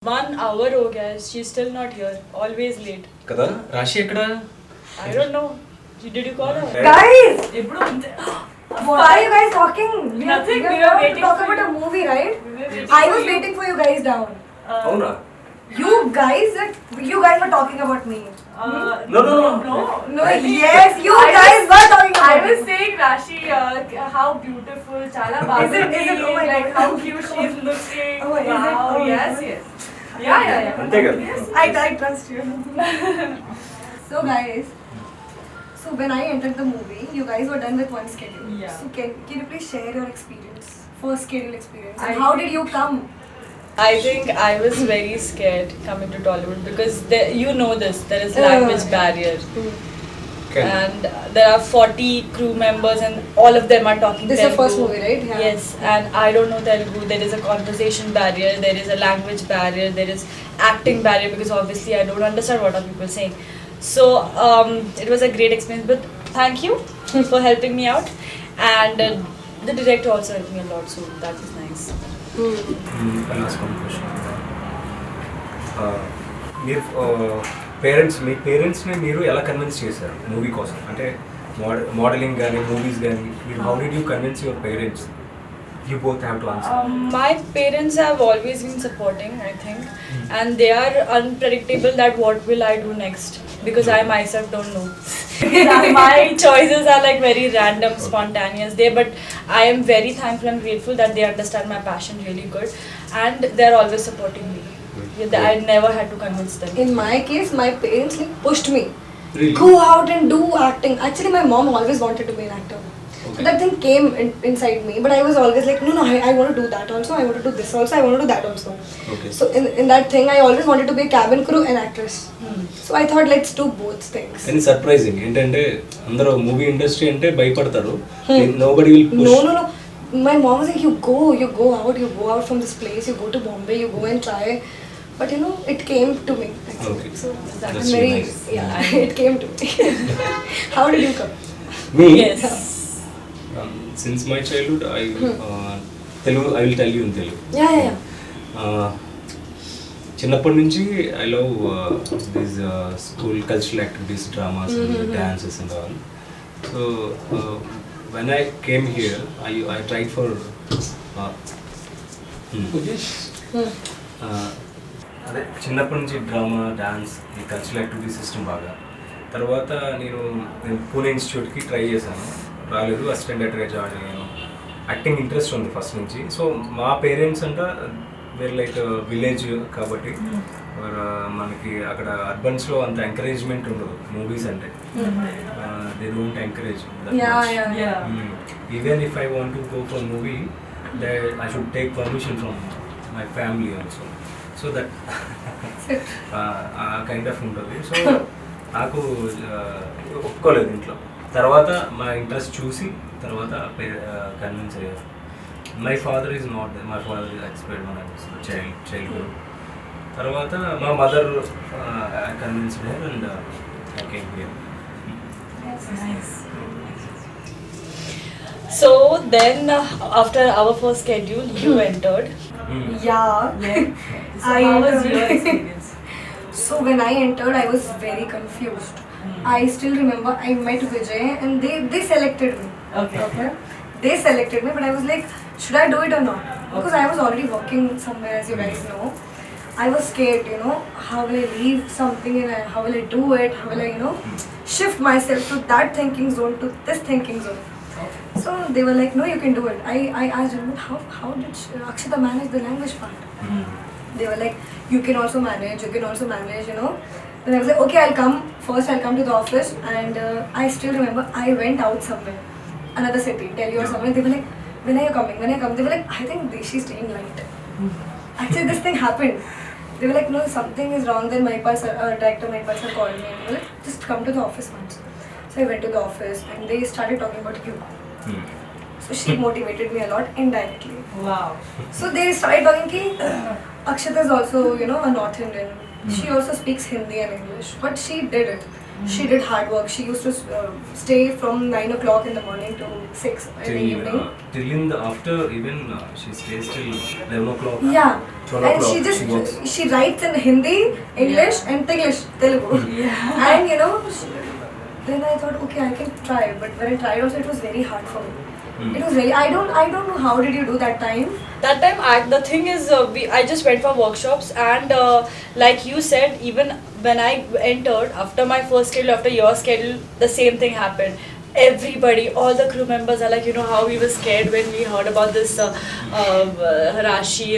1 hour हो गया है. She's still not here. Always late. కదా రాశి ఎక్కడ? I don't know. Did you call her? Guys! ఎప్పుడు అంతే. What are you guys talking? Nothing, we We were are waiting to talk for about you. a movie, right? We were waiting I for was you. waiting for you guys down. అవునా? You guys were talking about me. No. No, yes, you guys were talking about I was me. saying Rashi, how beautiful, chala Is it? Oh my like God. how cute she's looking. Oh, is it? Wow, Oh, yes, is it? yes. Yeah. అంతే కదా. I trust you. So guys, when I entered the movie, you guys were done with one schedule. Yeah. So can you please share your experience? First schedule experience. I And how think- did you come? I think I was very scared coming to Tollywood because you know this. There is language barrier. And there are 40 crew members and all of them are talking This is Telugu. your first movie, right? Yeah. Yes, and I don't know Telugu. There is a conversation barrier, there is a language barrier, there is acting barrier because obviously I don't understand what are people saying. So it was a great experience, but thank you for helping me out. And the director also helped me a lot, so that was nice. Last question. మీరు మీ పేరెంట్స్ని మీరు ఎలా convince చేశారు movie కోసం? అంటే modelling కానీ movies కానీ మీరు how did you convince your parents? You both have to answer. My parents have always been supporting, I think, and they are unpredictable that what will I do next because I myself don't know. My choices are like very random, spontaneous. But I am very thankful and grateful that they understand my passion really good, and they are always supporting me. I never had to convince them. In my case, my parents pushed me. Really? Go out and do acting. Actually, my mom always wanted to be an actor. Okay. So that thing came inside me, but I was always like, no, I want to do that also, I want to do this also, I want to do that also. Okay. So in that thing, I always wanted to be a cabin crew and actress. So I thought, let's do both things. కానీ surprising ఏంటంటే అందరూ movie industry అంటే భయపడతారు. Nobody will push. No. My mom was like, you go out from this place, you go to Bombay, you go and try. But it came to me. Actually. Okay. So That's I'm very, nice. yeah, it came to me. How did you come? Me? Yes. Since my childhood, Telugu, I will tell you in Telugu. Yeah. చిన్నప్పటి నుంచి I love these school cultural activities, dramas, dances and all. So when I came here I tried for అదే చిన్నప్పటి నుంచి drama, dance, ఈ cultural activities system బాగా. తర్వాత నేను పూణే ఇన్స్టిట్యూట్కి ట్రై చేశాను, రాలేదు. అసిస్టెంట్ డైరెక్టర్గా జాయిన్ అయ్యాను. యాక్టింగ్ ఇంట్రెస్ట్ ఉంది ఫస్ట్ నుంచి. సో మా పేరెంట్స్ అంట వేరే లైక్ విలేజ్ కాబట్టి మనకి అక్కడ అర్బన్స్లో అంత ఎంకరేజ్మెంట్ ఉండదు మూవీస్ అంటే. They don't encourage. Even if I want to go for movie I should take permission from my family also. So that ఆ కైండ్ ఆఫ్ ఉంటుంది. సో నాకు ఒప్పుకోలేదు ఇంట్లో. తర్వాత మా ఇంట్రెస్ట్ చూసి తర్వాత కన్విన్స్ అయ్యారు. My father is not they. My father is expired మన చైల్డ్హుడ్. తర్వాత మా mother convinced her and I came here. Nice. So then, after our first schedule, you entered. Yeah. How was your experience? So when I entered, I was very confused. I still remember I met Vijay and they selected me. Okay. They selected me, but I was like, should I do it or not? Because I was already working somewhere, as you guys know. I was scared, how will I leave something and how will I do it? How will I, shift myself to that thinking zone to this thinking zone? So they were like, no, you can do it. I asked them, how did Akshita manage the language part? They were like, you can also manage, Then I was like, okay, I'll come to the office. And I still remember, I went out somewhere, another city, Delhi or somewhere. They were like, when are you coming? They were like, I think she's staying late. Actually, this thing happened. They were like, no, something is wrong. Then director Maipal sir called me and they were like, just come to the office once. So I went to the office and they started talking about you. So she motivated me a lot indirectly. Wow. So they started talking ki Akshita is also, a North Indian. She also speaks Hindi and English, but she did it. She did hard work. She used to stay from 9 o'clock in the morning to 6 in the evening. Till in the after even she stays till 11 o'clock. Yeah. 12 And o'clock she just works. she writes in Hindi, English, and Telugu. Yeah. And you know, then I thought, okay, I can try. But when I tried also, it was very hard for me. It was very. I don't know how did you do that time. That time, the thing is, I just went for workshops, and like you said, even when I entered after my first schedule, after your schedule, the same thing happened. Everybody, all the crew members are like, you know how we were scared when we heard about this Rashi,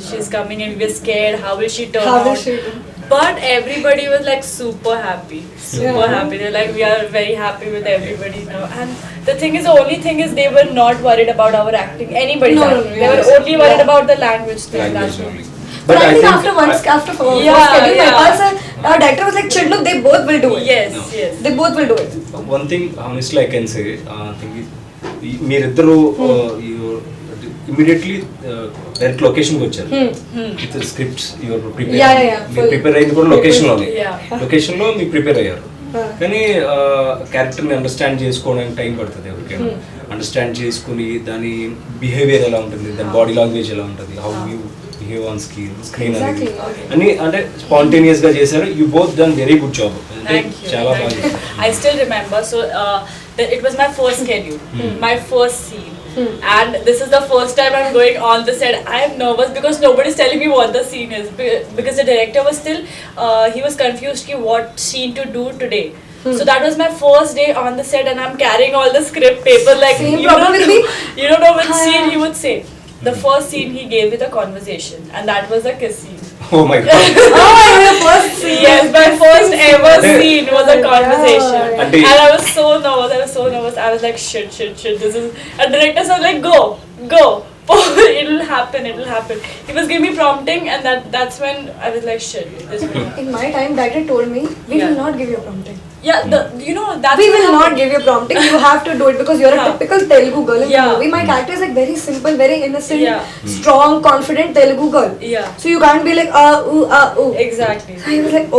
she's coming, and we were scared. How will she turn How will out? she do? But everybody was like super happy, super Yeah. happy. They're like, we are very happy with everybody now. And the thing is, the only thing is, they were not worried about our acting. Anybody's No, no, acting. no, They were yes. only worried Yeah. about the language thing. Language that's only. all. But I think after first schedule, Yeah, my yeah. person, our director was like, "Chill, look, they both will do it. Yes, No. yes. They both will do it." One thing honestly I can say, మీరిద్దరు immediately direct లొకేషన్కి వచ్చారు with scripts your prepare Yeah, yeah, yeah. మీరు prepare అయింది కూడా లొకేషన్లోనే Yeah. లొకేషన్లో మీరు prepare అయ్యారు Yeah. కానీ క్యారెక్టర్ని అండర్స్టాండ్ చేసుకోవడానికి టైం పడుతుంది ఎవరికైనా అండర్స్టాండ్ చేసుకుని దాని బిహేవియర్ ఎలా ఉంటుంది దాని బాడీ లాంగ్వేజ్ ఎలా ఉంటుంది how you behave on screen అనేది Exactly. అని అంటే స్పాంటేనియస్ గా చేశారు you both done very good job అంటే Thank you. చాలా బాగా Thank you. చేశారు I still remember. So it was my first schedule, my first scene. And this is the first time I'm going on the set. I am nervous because nobody's telling me what the scene is. Because the director was still, he was confused ki what scene to do today. So that was my first day on the set, and I'm carrying all the script paper like Same you problem don't with know, me. you don't know which scene he would say. The first scene he gave with a conversation, and that was the kiss scene. Oh my god Oh, your first scene. Yes, my first ever Yeah. scene was a conversation. Yeah. And And I was so nervous. I was like, shit. This is. And director was like, go. It'll happen. He was giving me prompting, and that's when I was like, shit. This will happen. In my time, director told me, "We Yeah. will not give you prompting. Yeah, that's. We what will not happened. give you prompting. You have to do it because you're a Yeah. typical Telugu girl in the Yeah. movie. My character is like very simple, very innocent, Yeah. strong, confident Telugu girl. Yeah. So you can't be like ooh. Exactly. So I was like,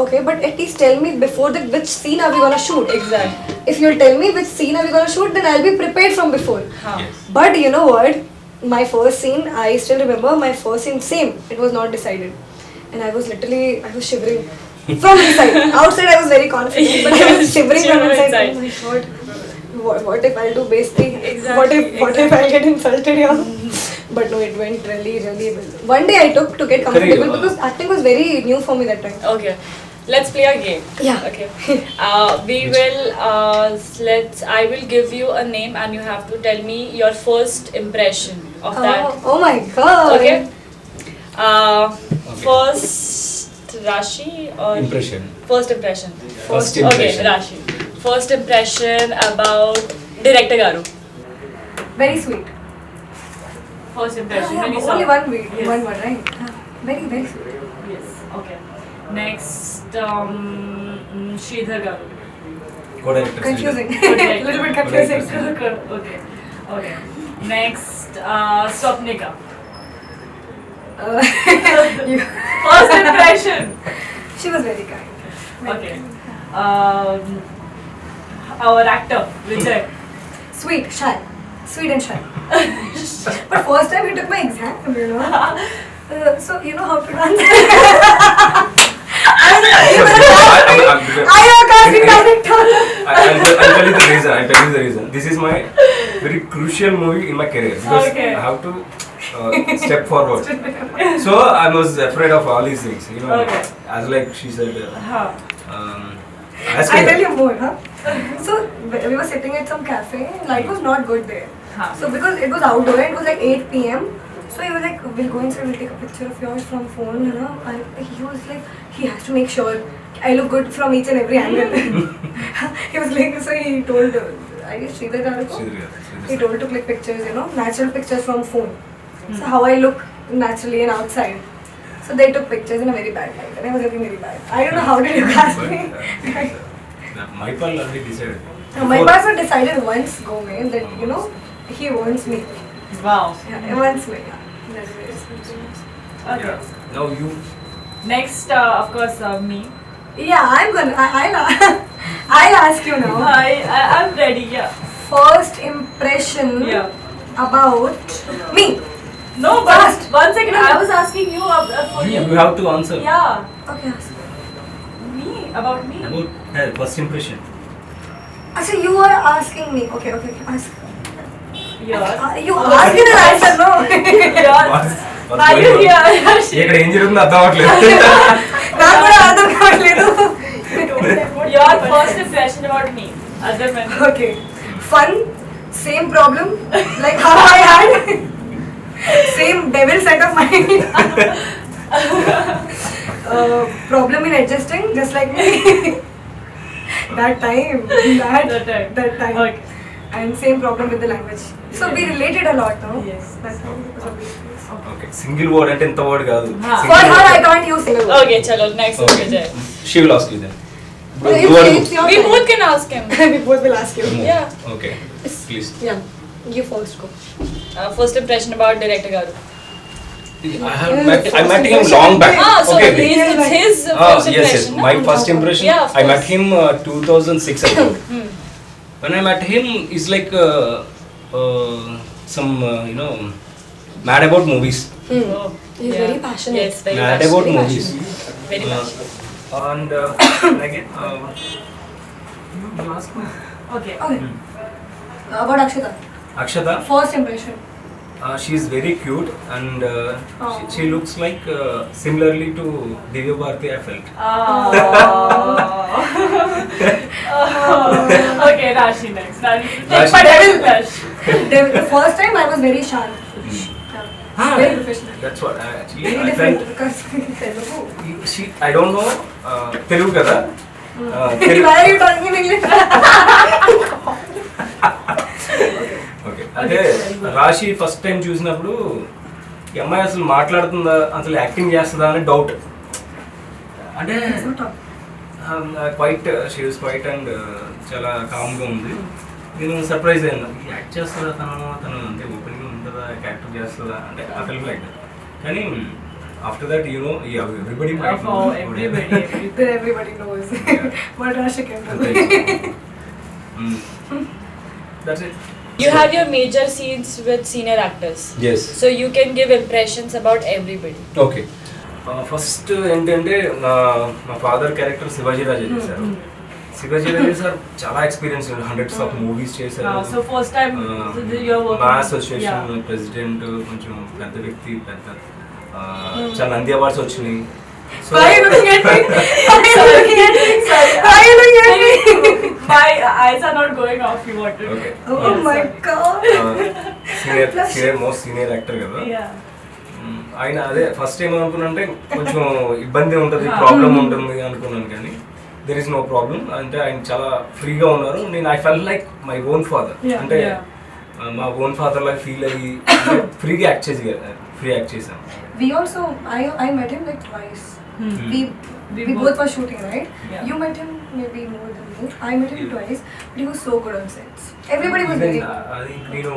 okay, but at least tell me before that which scene are we gonna shoot. Exactly. If you'll tell me which scene are we gonna shoot, then I'll be prepared from before. Huh. Yes. But you know what? My first scene, I still remember my first scene, same. It was not decided. And I was shivering from inside. Outside I was very confident, but I was shivering from Shiver inside. inside. Oh my god. What if I'll do besti? Exactly, What if I'll get insulted here? But no, it went really well. One day I took to get comfortable Correct. because acting was very new for me that time. Okay. Let's play a game. Yeah. Okay. We will. I will give you a name, and you have to tell me your first impression of that. Oh my god. Okay. First Rashi or Impression. First impression. First Okay, impression. Rashi. First impression about director Garu. Very sweet. First impression. Yeah, when you only saw. one word, Yes. one word, right? Very sweet. Yes. Okay. Next, Sridhar Garu. Co-director Confusing. Okay. Little bit confusing. Okay. Next, Swapnika. You- First impression. She was very kind. Okay. Our actor, Vijay. Sweet and shy. But first time he took my exam, you know. So you know how to dance. I am a casting director. I'll tell you the reason. This is my very crucial movie in my career because Okay. I have to step forward. So I was afraid of all these things, you know. Okay. As like she said, Huh. ask I her. tell you more, huh? So we were sitting at some cafe. Light was not good there. Huh. So because it was outdoor, it was like 8 p.m. So he was like, we'll go inside, we'll take a picture of yours from phone, you know. And he was like, he has to make sure I look good from each and every angle. He was like, so he told, I guess Sridhar Garu, he told to click pictures, you know, natural pictures from phone. So how I look naturally and outside. So they took pictures in a very bad light, and I was looking very bad. I don't know how did you cast me. My pal already decided. My pastor decided once go away that you know he wants me. Wow. Yeah, he wants me. Yeah. That's very special. Okay. Yeah. Now you. Next, of course, me. Yeah, I'll ask you now. I'm ready. Yeah. First impression Yeah. about me. No, but one second. I was asking you for You have to answer. Yeah. Okay, ask. Me about me. About her first impression. So you are asking me. Okay, ask. Yeah. You ask and I'll answer, no? Are you here? ఇక్కడ ఏం జరుగుతుందో అర్థం అవ్వట్లేదు. నాకు కూడా అర్థం కావట్లేదు. Your first impression about me, other men. Okay. Fun, same problem, like how I had. Same devil set of mind. Problem in adjusting, just like me. That time. Okay. And same problem with the language. So we related a lot, no? Yes. That's how it was a big deal. Okay single word అంటే ఎంత word కాదు. Ha. For her, I can't use single word. Okay, chalo, next one, Vijay. She will ask you then. It's your We time. both can ask him. We both will ask you. Yeah. Okay. Please. Yeah. You first go. First impression about director Garu. I met him long back. So Okay. it's his Ah, first yes, impression. yes. My first impression. Yeah, of I met course. him 2006 ago. When I met him, he's like some mad about movies. Oh, He's very passionate. Yes, very Mad passionate. about Very movies. Very Uh, passionate. and again, you ask me. Okay. Okay. About Akshita. Akshata. First impression. She is very cute and Oh. she looks like similarly to Divya Bharti. I felt. Okay, Rashi next. Rashi. My devil crush. The first time I was very shy. Very professional. That's what actually Very I different felt. because Telugu. She, I don't know Telugu kada. Why are you talking in English? Okay అంటే రాశి first time చూసినప్పుడు ఈ అమ్మాయి అసలు మాట్లాడుతుందా అసలు acting చేస్తుందా అని డౌట్. అంటే quiet she was quiet and చాలా కామ్గా ఉంది. నేను సర్ప్రైజ్ అయ్యాను, యాక్ట్ చేస్తుందా తను అంటే ఓపెనింగ్ ఉంటుందా యాక్టింగ్ చేస్తుందా అంటే ఆ ఫిల్మ్ లైక్ కానీ after that everybody Oh, everybody. Then everybody knows what Rashi can do. That's it. You have your major scenes with senior actors. Yes. So you can give impressions about everybody. Okay first ఏంటంటే మా father character Shivaji రాజే చేశారు. శివాజీ రాజే sir చాలా experience, hundreds of movies చేశారు. So first time you're working. మా association president, కొంచెం పెద్ద వ్యక్తి, పెద్ద చాలా నంది అవార్డ్స్ వచ్చినాయి. So Why are you looking at me? Why are you looking at me? Why are you looking at me? My eyes are not going off. You wanted. Okay Oh my god. Senior most senior actor కదా. Yeah. ఆయన అదే first time అనుకున్నానంటే కొంచెం ఇబ్బంది ఉంటుంది, problem ఉంటుంది అనుకున్నాను, కానీ there is no problem. అంటే ఆయన చాలా ఫ్రీగా ఉన్నారు. నేను I felt like my own father, Yeah, అంటే yeah. మా ఓన్ ఫాదర్ లాగా ఫీల్ అయ్యి ఫ్రీగా యాక్ట్ చేసాను. We also, I met him like twice. We We both both- were shooting, right? Yeah. You met him maybe more than me. I met him twice, but he was so good on sets. Everybody was very good. అది నేను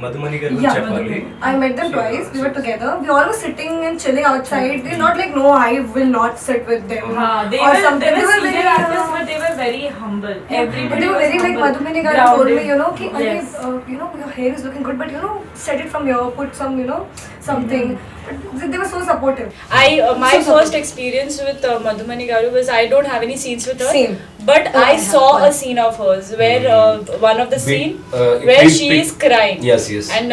మధుమణి గారి Yeah, గురించి చెప్పాలి. I met them twice. We were together. We all were sitting and chilling outside. They're not like, no, I will not sit with them. They or were something. they were very, senior actors, but they were very humble. but Everybody they were was very like humble, Madhumini Garu told me, grounded. you know, ki, Yes. your hair is looking good, but set it from here, put some, something. But they were so supportive. My So first experience with Madhumani Garu was I don't have any scenes with her. Same. But Oh, I I have saw one. a scene of hers where one of the scene where she is crying. Yes. And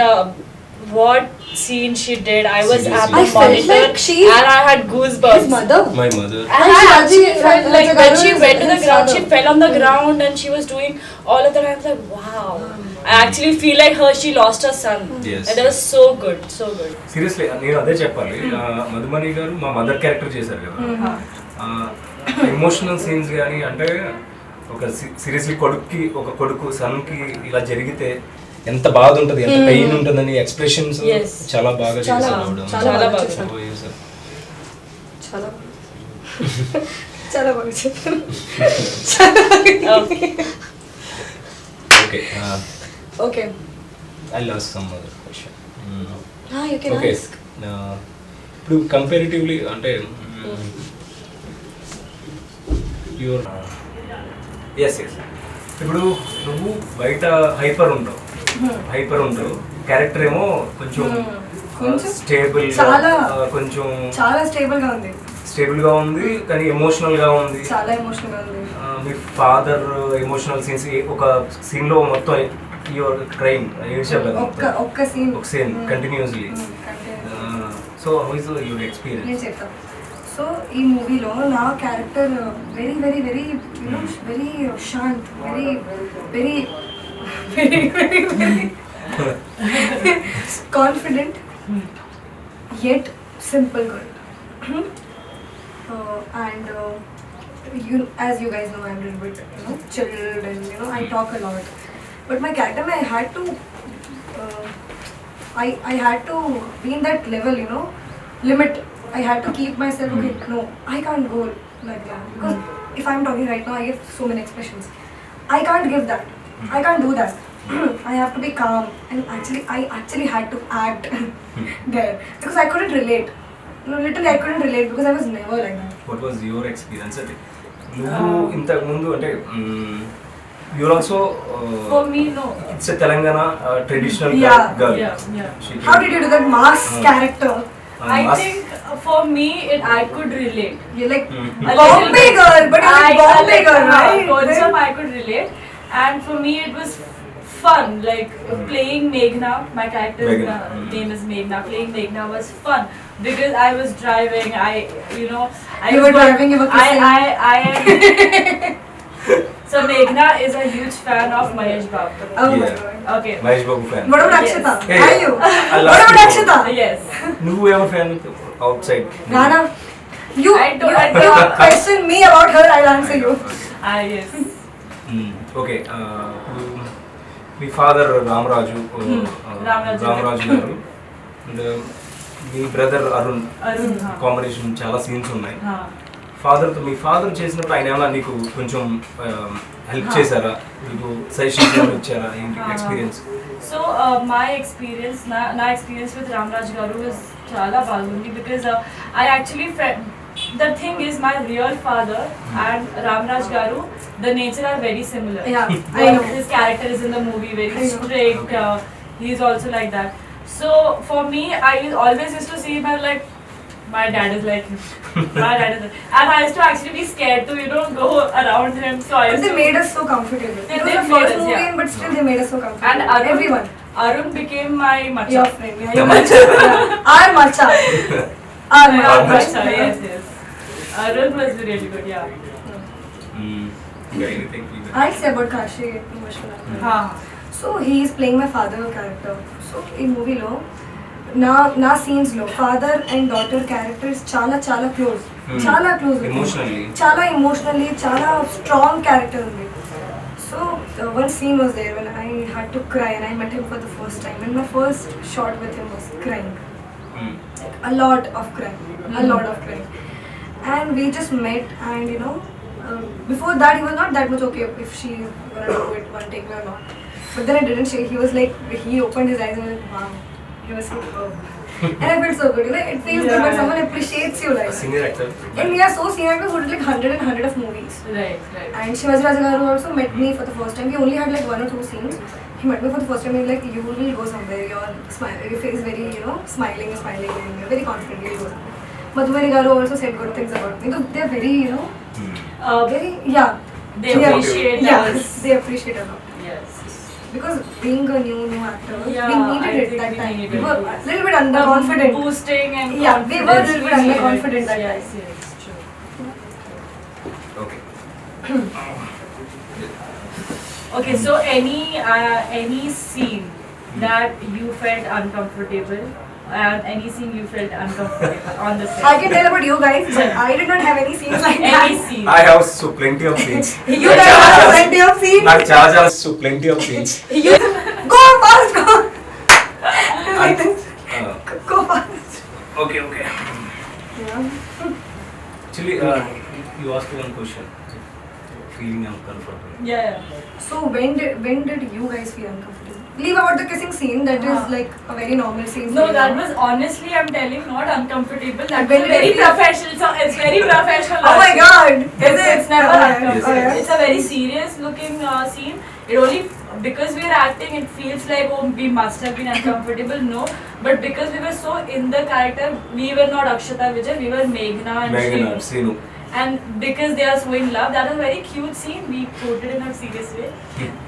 what scene she did, I was Seriously. at the I felt monitor like she- and I had goosebumps. His mother. My mother. And And I Shivaji actually felt like Raja when Garu she is went to the his ground, she father. fell on the ground and she was doing all of that. I was like, wow. I actually feel like she lost her son. Yes. And that was so good, so good. Seriously నేను అదే చెప్పాలి. మధుమణి గారు మా mother character చేశారు కదా. Emotional scenes కానీ అంటే ఒక సీరియస్లీ ఒక కొడుకు సన్కి ఇలా జరిగితే ఎంత బాధ ఉంటుంది, ఎంత పెయిన్ ఉంటుందని ఎక్స్ప్రెషన్స్ Yes. చాలా బాగా చాలా చేశారు ఆవిడ. చాలా బాగా బాగా చేశారు. బాగా చేశారు. చాలా చాలా బాగా చెప్పారు. Okay. Okay Okay. I last some other question. You can okay ask. ఇప్పుడు కంపారిటివ్లీ అంటే యువర్ ఎస్ ఎస్ ఇప్పుడు నువ్వు బయట హైపర్ ఉంటావు క్యారెక్టర్ ఏమో కొంచెం కొంచెం స్టేబుల్ కొంచెం చాలా స్టేబుల్ గా ఉంది కానీ ఎమోషనల్ గా ఉంది. చాలా ఎమోషనల్ గా ఉంది. మీ ఫాదర్ ఎమోషనల్ సీన్స్ ఒక సీన్ లో మొత్తం యువర్ క్రైమ్ ఒక్క scene continuously. So how is your experience? నేను చెప్తాను. సో ఈ మూవీలో నా character very very very you know very శాంత్, very very very very very confident yet simple girl. And as you guys know, I'm a little bit chilled and I talk a lot. But my character, I had to I had to be in that level, limit. I had to keep myself, okay, no, I can't go like that. Because if I'm talking right now, I give so many expressions. I can't give that. I can't do that. I have to be calm. And I actually had to act there. Because I couldn't relate. Literally I couldn't relate because I was never like that. What was your experience? నువ్వు ఇంతకు ముందు అంటే you're also For me, no. it's a Telangana traditional girl. How did you do that mass character? I think for me, I could relate. You're like A Bombay little bit. girl, but you're like Bombay girl, right? Concept I could relate, and for me it was fun. Like playing Meghna, my character's Meghna. name is Meghna. Playing Meghna was fun because I was driving. You were driving, you were kissing. I am. So Meghna is a huge fan of Mahesh Babu. Oh my Yeah. god. Okay. Mahesh Babu fan. What about Akshita? Hey, Are you? I'll What ask about you. Akshita? Yes. నువ్వు ఎవరు fan outside? Rana, you question me about her, I'll answer you. Yes. Okay మీ father Ramaraju Ramaraju. Ramaraju garu and మీ brother Arun Arun. Combination చాలా scenes ఉన్నాయి. Huh. మీ father చేసినప్పుడు ఆయన ఏమైనా నీకు కొంచెం హెల్ప్ చేశారా? మీకు సజెషన్స్ ఏమైనా ఇచ్చారా? ఏంటి experience? So my experience, na experience with Ramraj Garu is chala bagundi because I actually the thing is my real father and Ramraj Garu, the nature are very similar. Yeah, I know. His character is in the movie very strict. He is also like that. So for me, I always used to see him as like my dad is like him. My dad is like, and I used to actually be scared to go around him. So I But used they to. made us so comfortable. They It was the made first us, movie, yeah. but still they made us so comfortable. And Arun, Everyone. Arun became my macha. Your friend. Yeah, your macha. Yeah. Our macha. Our Yeah, macha. macha, yes, yes. Arun was really good, yeah. I'll say about Kashi emotional. हाँ. So he is playing my father character. So in movie lo na scenes lo father and daughter characters chala close. Chala close. Emotionally. Chala emotionally, chala strong character undi. So one scene was there when I had to cry and I met him for the first time and my first shot with him was crying. A lot of crying. And we just met and before that he was not that much okay if she gonna do it one take me or not. But then I didn't shake. He was like, he opened his eyes and was like, wow, he was so good. And I felt so good. It feels good when someone appreciates you like that. Senior actor. And we are so senior actors who did like 100 of movies. Right. And Shivaji Rajagaru also met me for the first time. We only had like 1 or 2 scenes. He met me for the first time. He was like, you will go somewhere. Your face is very, smiling and you're very confident. You'll go somewhere. Madhumani Garu also said good things about me. So they're very, very, yeah. They appreciate Yeah, us. they appreciate a lot. Yes. Because being a new actor, Yeah, we needed I it think that we time. needed We were it. a little bit underconfident. Boosting and Yeah, we were a confidence. little bit underconfident that Yes, time. yes, true. Okay. Okay, so any scene that you felt uncomfortable, and any scene you felt uncomfortable on the set? I can tell about you guys, but I did not have any scenes like that. Any scene. I have plenty of scenes. You guys have plenty of scenes. నాకు చాలా plenty of scenes. You go fast, go. Uh, Go fast. okay. Yeah. Actually, you asked one question. Feeling uncomfortable. Yeah. So when did you guys feel uncomfortable? Leave out the kissing scene. That is like a very normal scene. No, for you. that was honestly, I'm telling, not uncomfortable. That When was did very it feel- professional. So it's very professional. Oh my god! Is it? It's never Oh, uncomfortable. yeah. It's a very serious looking scene. It only because we are acting, it feels like oh we must have been uncomfortable. No, but because we were so in the character, we were not Akshata Vijay, we were Meghna and Meghna, Srinu. Srinu. And because they are so in love, that was a very cute scene. We quoted in a serious way.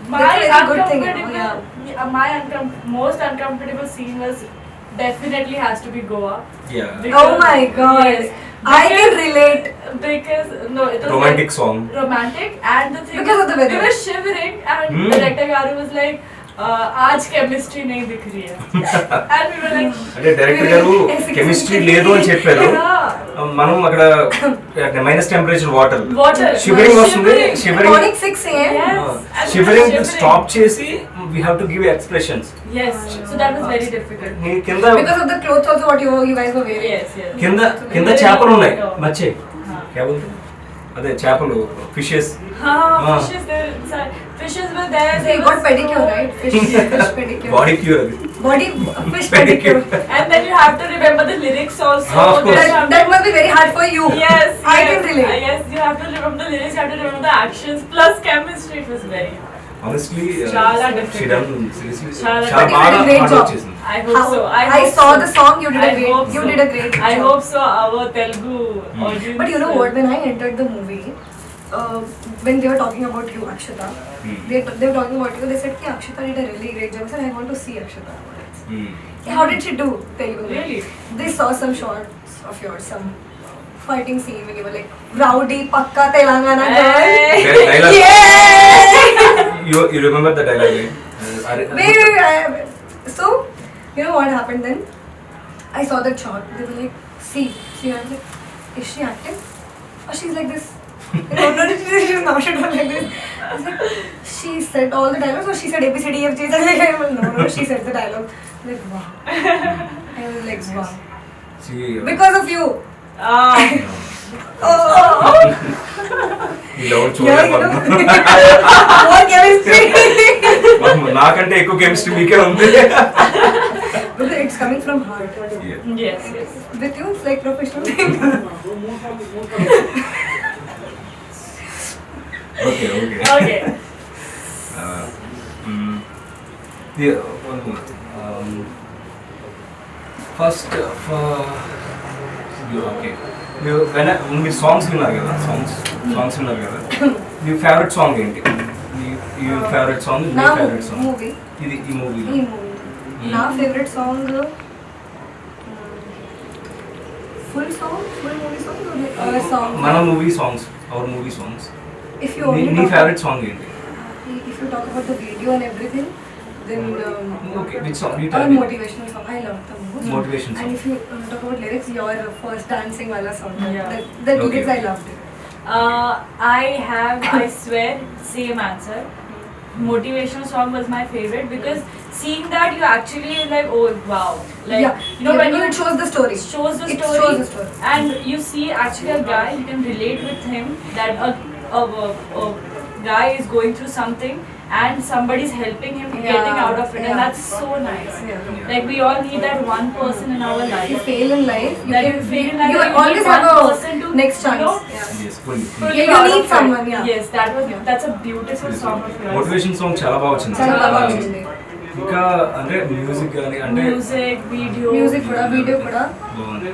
My That's a very good thing, you know, uncomfortable, my most uncomfortable scene was definitely has to be Goa. Yeah. Oh my God. Yes, I can relate. because no, it was Romantic like, song. romantic, and the thing Because is, of the weather. we were shivering, and Hmm. director Garu was like, आज chemistry नहीं दिख रही है, and we were like, అంటే director garu chemistry లేదు అని చెప్పారు. yeah, మనం అక్కడ minus temperature water water, shivering వస్తుంది. Shivering Morning 6 a.m. yes, and we were shivering shivering. Stop చేసి we have to give expressions. Yes, so that was very difficult. నీ కింద Because of the clothes also what you guys were wearing. Yes, yes. కింద చేపలు ఉన్నాయి. మచ్చే అదే చేపలు fishes. हाँ, fishes there inside. Fishes were there. They got pedicure, right? Fish pedicure. Body cure అది. Body fish Pedicure. pedicure. And then you have to remember the lyrics also. Ah, of course. Then you have That must be very hard for you. Yes, I yes. can relate. Yes, you have to remember the lyrics, you have to remember the actions, plus chemistry. It was very. Honestly చాలా difficult. She done seriously చాలా చాలా But you బాగా did a great hard job. Work చేసింది. I hope so. I hope saw so. the song. You did a I great. hope You so. did a great job. I hope so. Our Telugu audience. But you know what? When I entered the movie, when they were talking about you, Akshata, they were talking about you. They said, "Ki Akshata did a really great job." I said, "I want to see Akshata." How did she do Telugu? Really? They saw some shots of yours, some fighting scene when you were like rowdy, pakka Telangana girl. Hey. Dialogue. Yeah. You remember the dialogue, right? Wait. So, you know what happened then? I saw that shot. They were like, see. I was like, is she acting? Or she's like this? No, she's not. She's not like this. I was like, she said all the dialogues, or she said A B C D E F G. I was like, no, she said the dialogue. I was like, wow. I was like, wow. See, Because of you. Ah. Oh. ఎవరు Yeah, you చూడలేదు. know. More chemistry. నాకంటే ఎక్కువ chemistry మీకే ఉంది. Because it's coming from heart. Yes, yes. With you, it's like professional. Okay okay. Okay. One more. First, okay మీరు songs విన్నారు కదా, songs విన్నారు కదా, మీ ఫేవరెట్ సాంగ్ ఏంటి? మీ ఫేవరెట్ సాంగ్, మీ Now, ఫేవరెట్ సాంగ్ movie. ఇది ఈ మూవీ. ఈ movie. నా favorite song, full movie song or like song? మన movie songs, our movie songs. If you only మీ talk ఫేవరెట్ సాంగ్ ఏంటి? if you talk about the video and everything, then okay, which song? our motivational song. I love the most. Motivation And song. if you talk about lyrics, your first dancing wala song. Yeah. The Okay. lyrics I loved it. I swear, same answer. Motivational song was my favorite because seeing that you actually like, oh wow, like Yeah. you know Yeah, when because you it shows the story. shows the It story, shows the story. and you see actually a guy, you can relate with him that a guy is going through something and somebody's helping him Yeah. getting out of it, and Yeah. that's so nice. Yeah. Like we all need that one person in our If you life. fail in life, you That can you fail in life, you you need always one have person a to, next you chance. know, Yeah. Yes, fully. pull You out need of it. someone, yeah. Yes, that's a beautiful song of yours. Motivation song చాలా బాగా వచ్చింది. చాలా బాగా బాగా వచ్చింది. ఇంకా అంటే music కానీ అంటే Music, video, మ్యూజిక్ కూడా వీడియో కూడా బాగుంది.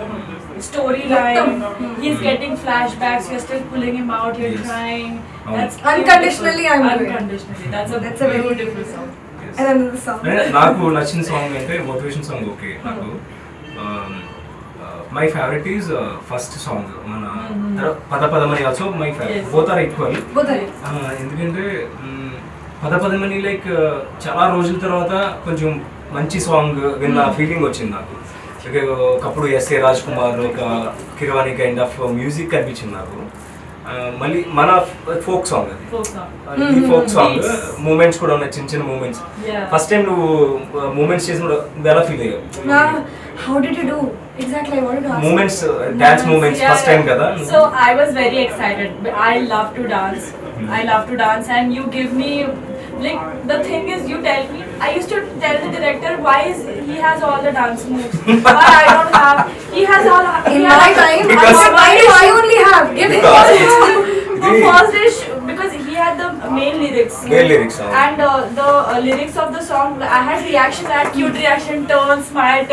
storyline. మొత్తం. He's getting flashbacks. You're still pulling him out. You're Yes. crying. Oh. That's Unconditionally I'm doing. unconditionally. That's a very beautiful song. Yes. And another song. అంటే నాకు నచ్చిన song అంటే motivation song. Okay, నాకు my favourite is first song మన పద పదమని. Also my favourite, Yes. Both are equal. Both are. ఎందుకంటే పద పదమని లైక్ చాలా రోజుల తర్వాత కొంచెం మంచి సాంగ్ విన్న ఫీలింగ్ వచ్చింది నాకు. ఒకప్పుడు ఎస్ఏ రాజ్ కుమార్, ఒక కిరవాణి కైండ్ ఆఫ్ మ్యూజిక్ అనిపించింది నాకు. మళ్ళీ మన ఫోక్ సాంగ్ అది. Folk song. ఈ ఫోక్ సాంగ్ Beats. మూమెంట్స్ కూడా ఉన్నాయి, చిన్న చిన్న మూమెంట్స్. Yeah. ఫస్ట్ టైం నువ్వు మూమెంట్స్ చేసినప్పుడు నువ్వు ఎలా ఫీల్ అయ్యావు? Now, how did you do? Exactly, I wanted to ask. Moments, dance moments first time కదా. So I was very excited. I love to dance. I love to dance, and you give me like the thing is you tell me. I used to tell the director why is he has all the dance moves, why I don't have. He has all. In he my has- time, I Because- said, why do I only have? Give it Because- all. ఇది first day because he had the main lyrics. Main lyrics, And the lyrics of the song, I had reactions, I had cute reaction, turn, smile,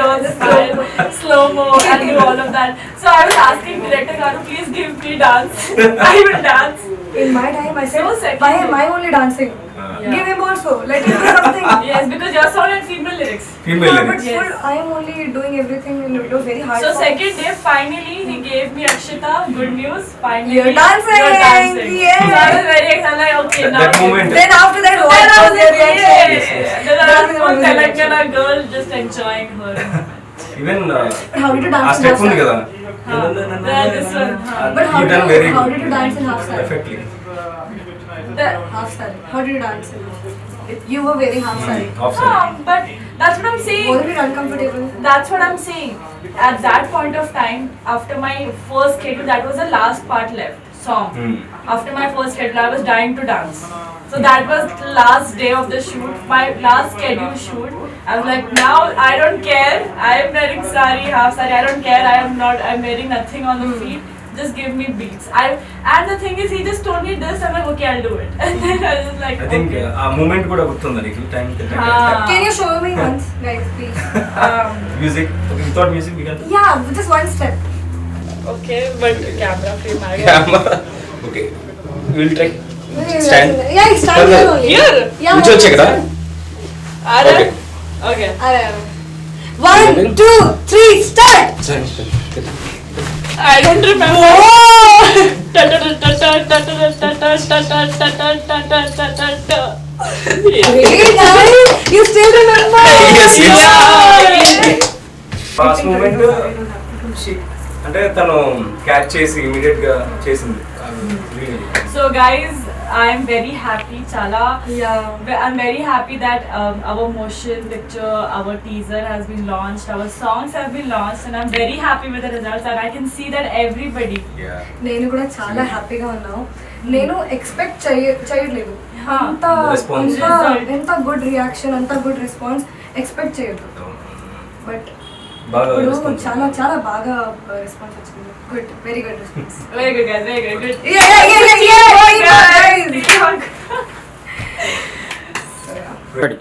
slow mo, and do all of that. So I was asking director Garu, please give me dance. I will dance. In my time, I said, So second why day. am I only dancing? Yeah. Give him also. Let him do something. Yes, because your song and female lyrics. Female No, but lyrics. full, I am only doing everything and it was very hard. So for second day, finally he gave me Akshita. Good news. Finally, You're dancing. You're dancing. Yes. So I was very excited. Like, okay, now. That moment. Then after that, what Then I was was your like, reaction? yeah. Yes, yes. Then I That was was one my Telangana girl just enjoying her. Even How did you dance ఆ in step half ఉంది style? కదా This one. But how you did done you- very how good. did you dance in half style? Perfectly. Half style. How did you dance? You were wearing half style. Offside. But that's what I'm saying. Was it uncomfortable? That's what I'm saying. At that point of time, after my first schedule, that was the last part left, song. After my first schedule, I was dying to dance. So that was the last day of the shoot, my last schedule shoot. I was like, now I don't care. I am wearing sari, half sari. I don't care. I'm wearing nothing on the feet. Just give me beats. And the thing is, he just told me this. I'm like, okay, I'll do it. And then I was like, I think okay. ఆ moment కూడా గుర్తుందా నీకు time Can you show me once, guys, please? Music without music we can Yeah, just one step. Okay, but camera frame I guess. Okay will try Stand. Yeah, stand here only. Here? Yeah. కూర్చోవచ్చు కదా Alright. Okay. Okay. Alright. 1, 2, 3, start! I don't remember. Great, guys! You still remember? Yes, yes. Yeah. Fast moment అంటే తను catch చేసి immediate గా చేసింది So guys, I am very happy, Chala. Yeah. I'm very happy that our motion picture, our teaser has been launched, our songs have been launched, and I'm very happy with the results. And I can see that everybody. నేను కూడా చాలా హ్యాపీగా ఉన్నాను. నేను expect చేయట్లేదు. Huh. అంత Response. ఎంత good reaction, అంత గుడ్ రెస్పాన్స్ ఎక్స్పెక్ట్ చేయొద్దు. బట్ బాగా ఇప్పుడు response. చాలా చాలా బాగా రెస్పాన్స్ వచ్చింది. Good, very good response. Very good, guys. Very good. Good.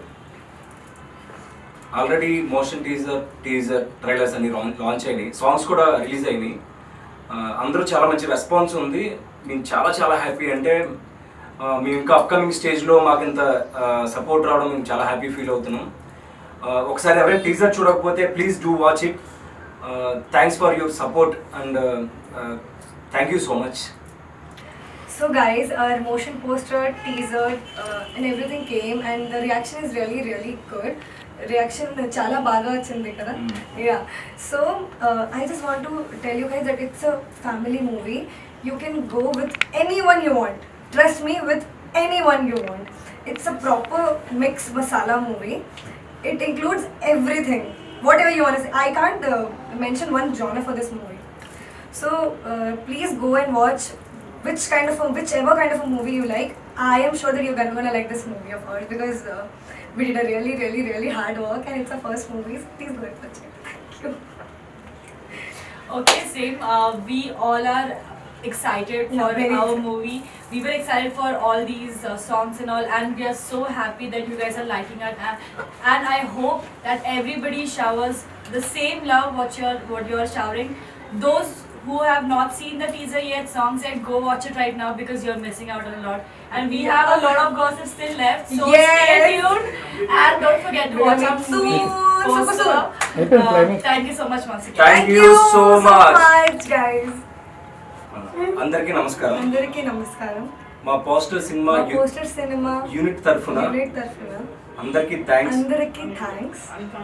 Already motion teaser trailers అన్ని లాంచ్ అయినాయి, సాంగ్స్ కూడా రిలీజ్ అయినాయి. అందరూ చాలా మంచి రెస్పాన్స్ ఉంది. మేము చాలా చాలా హ్యాపీ. అంటే మేము ఇంకా అప్కమింగ్ స్టేజ్లో మాకు ఇంత సపోర్ట్ రావడం మేము చాలా హ్యాపీ ఫీల్ అవుతున్నాం. ఒకసారి ఎవరైనా టీజర్ చూడకపోతే please do watch it. Thanks for your support and thank you so much. So guys, our motion poster, teaser and everything came and the reaction is really really good. Reaction chala baga vachindi kada. Yeah. So I just want to tell you guys that it's a family movie. You can go with anyone you want. Trust me, with anyone you want. It's a proper mix masala movie. It includes everything. Whatever you want to say. I can't mention one genre for this movie. So please go and watch whichever kind of a movie you like. I am sure that you're gonna like this movie of ours because we did a really really really hard work and it's our first movie. So please go and watch it. Thank you. Okay, same. We all are excited Yeah, for very our excited. movie. We were excited for all these songs and all, and we are so happy that you guys are liking it. And I hope that everybody showers the same love what you're showering. Those who have not seen the teaser yet, songs yet, go watch it right now because you're missing out on a lot. And we have a lot of gossip still left, so Yes. stay tuned and don't forget to watch our movie. Soon, super poster. Thank you so much once again. Thank you so much. guys. అందరికీ నమస్కారం. అందరికీ నమస్కారం. మా poster cinema poster cinema unit తరఫున అందరికీ thanks. అందరికీ thanks.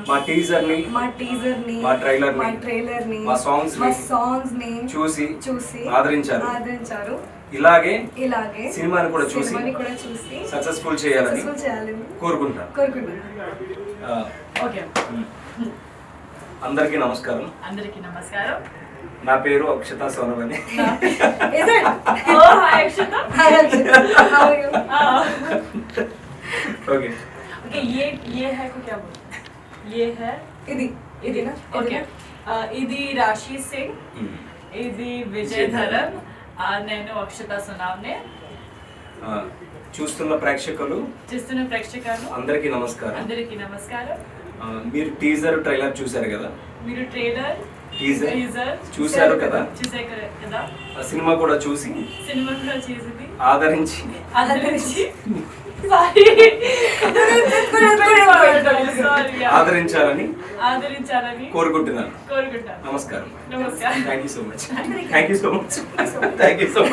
మా teaser ని, మా టీజర్ ని, మా ట్రైలర్ ని, మా సాంగ్స్ ని చూసి ఆదరించారు. ఇలాగే సినిమాని కూడా చూసి సక్సెస్ఫుల్ చేయాలని కోరుకుంటాను. Okay. అందరికీ నమస్కారం. అందరికీ నమస్కారం. నా పేరు Akshata సోనవని. Is it? Oh, hi Akshita. Hi Akshita. How are you? Okay. Okay, ये है को क्या बोलते हैं? ये है ఇది ना? Okay. इदी राशि सिंह, इदी विजय धरन, నేను అక్షత సునామ్నే. చూస్తున్న ప్రేక్షకులు చూస్తున్న ప్రేక్షకులు అందరికీ నమస్కారం. అందరికీ నమస్కారం. మీరు టీజర్ ట్రైలర్ చూశారు కదా? మీరు ట్రైలర్ టీజర్ చూశారు కదా? చూసారు కదా? ఆ సినిమా కూడా చూసి సినిమా కూడా చేసింది ఆదరించి ఆదరించాలని కోరుకుంటున్నాను. కోరుకుంటాను. నమస్కారం. నమస్కారం. Thank you so much. Thank you so much. Thank you so much.